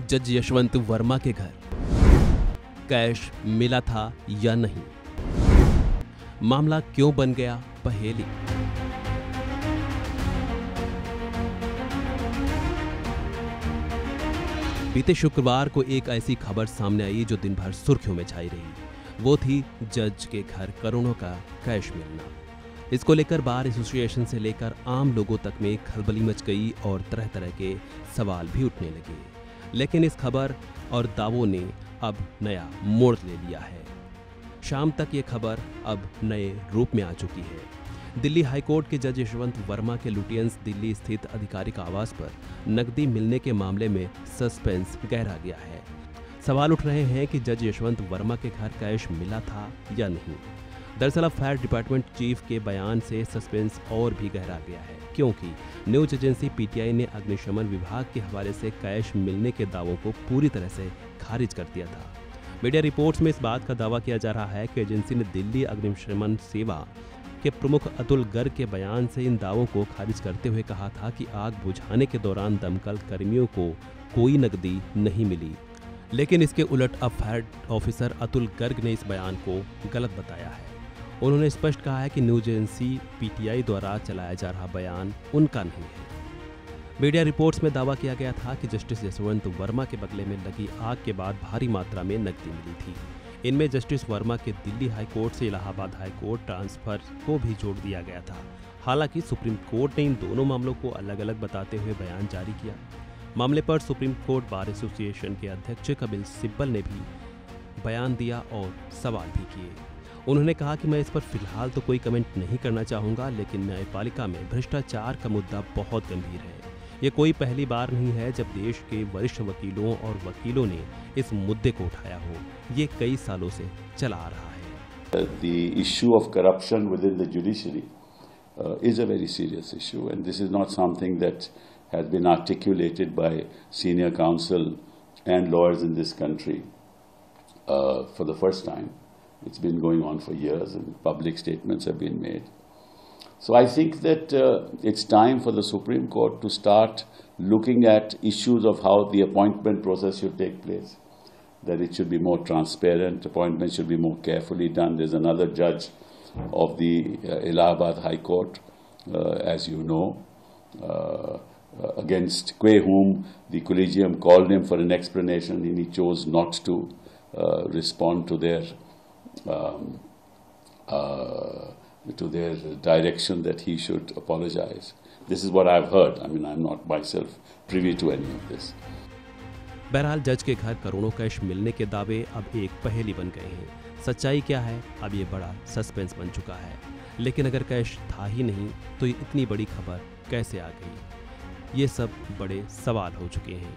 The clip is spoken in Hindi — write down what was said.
जज यशवंत वर्मा के घर कैश मिला था या नहीं, मामला क्यों बन गया पहेली। बीते शुक्रवार को एक ऐसी खबर सामने आई जो दिन भर सुर्खियों में छाई रही। वो थी जज के घर करोड़ों का कैश मिलना। इसको लेकर बार एसोसिएशन से लेकर आम लोगों तक में खलबली मच गई और तरह तरह के सवाल भी उठने लगे। लेकिन इस खबर और दावों ने अब नया मोड़ ले लिया है। शाम तक ये खबर अब नए रूप में आ चुकी है। दिल्ली हाईकोर्ट के जज यशवंत वर्मा के लुटियंस दिल्ली स्थित आधिकारिक आवास पर नकदी मिलने के मामले में सस्पेंस गहरा गया है। सवाल उठ रहे हैं कि जज यशवंत वर्मा के घर कैश मिला था या नहीं। दरअसल अब फायर डिपार्टमेंट चीफ के बयान से सस्पेंस और भी गहरा गया है, क्योंकि न्यूज एजेंसी पीटीआई ने अग्निशमन विभाग के हवाले से कैश मिलने के दावों को पूरी तरह से खारिज कर दिया था। मीडिया रिपोर्ट्स में इस बात का दावा किया जा रहा है कि एजेंसी ने दिल्ली अग्निशमन सेवा के प्रमुख अतुल गर्ग के बयान से इन दावों को खारिज करते हुए कहा था कि आग बुझाने के दौरान दमकल कर्मियों को कोई नकदी नहीं मिली। लेकिन इसके उलट अब फायर ऑफिसर अतुल गर्ग ने इस बयान को गलत बताया है। उन्होंने स्पष्ट कहा है कि न्यूज एजेंसी पीटीआई द्वारा चलाया जा रहा बयान उनका नहीं है। मीडिया रिपोर्ट्स में दावा किया गया था कि जस्टिस यशवंत वर्मा के बगले में लगी आग के बाद भारी मात्रा में नकदी मिली थी। इनमें जस्टिस वर्मा के दिल्ली हाई कोर्ट से इलाहाबाद हाई कोर्ट ट्रांसफर को भी जोड़ दिया गया था। हालांकि सुप्रीम कोर्ट ने इन दोनों मामलों को अलग अलग बताते हुए बयान जारी किया। मामले पर सुप्रीम कोर्ट बार एसोसिएशन के अध्यक्ष कपिल सिब्बल ने भी बयान दिया और सवाल भी किए। उन्होंने कहा कि मैं इस पर फिलहाल तो कोई कमेंट नहीं करना चाहूँगा, लेकिन न्यायपालिका में भ्रष्टाचार का मुद्दा बहुत गंभीर है। ये कोई पहली बार नहीं है जब देश के वरिष्ठ वकीलों और वकीलों ने इस मुद्दे को उठाया हो। ये कई सालों से चला आ रहा है। The issue of corruption within the judiciary is a very serious issue, and this is not something that has been articulated by senior counsel and lawyers in this country for the first time. It's been going on for years, and public statements have been made. So I think that it's time for the Supreme Court to start looking at issues of how the appointment process should take place, that it should be more transparent, appointments should be more carefully done. There's another judge of the Allahabad High Court, as you know, against whom the collegium called him for an explanation, and he chose not to respond to their direction that he should apologize. This is what I've heard. I mean, I'm not myself privy to any of this. बहरहाल जज के घर करोड़ों कैश मिलने के दावे अब एक पहेली बन गए हैं। सच्चाई क्या है, अब ये बड़ा सस्पेंस बन चुका है। लेकिन अगर कैश था ही नहीं तो ये इतनी बड़ी खबर कैसे आ गई? ये सब बड़े सवाल हो चुके हैं।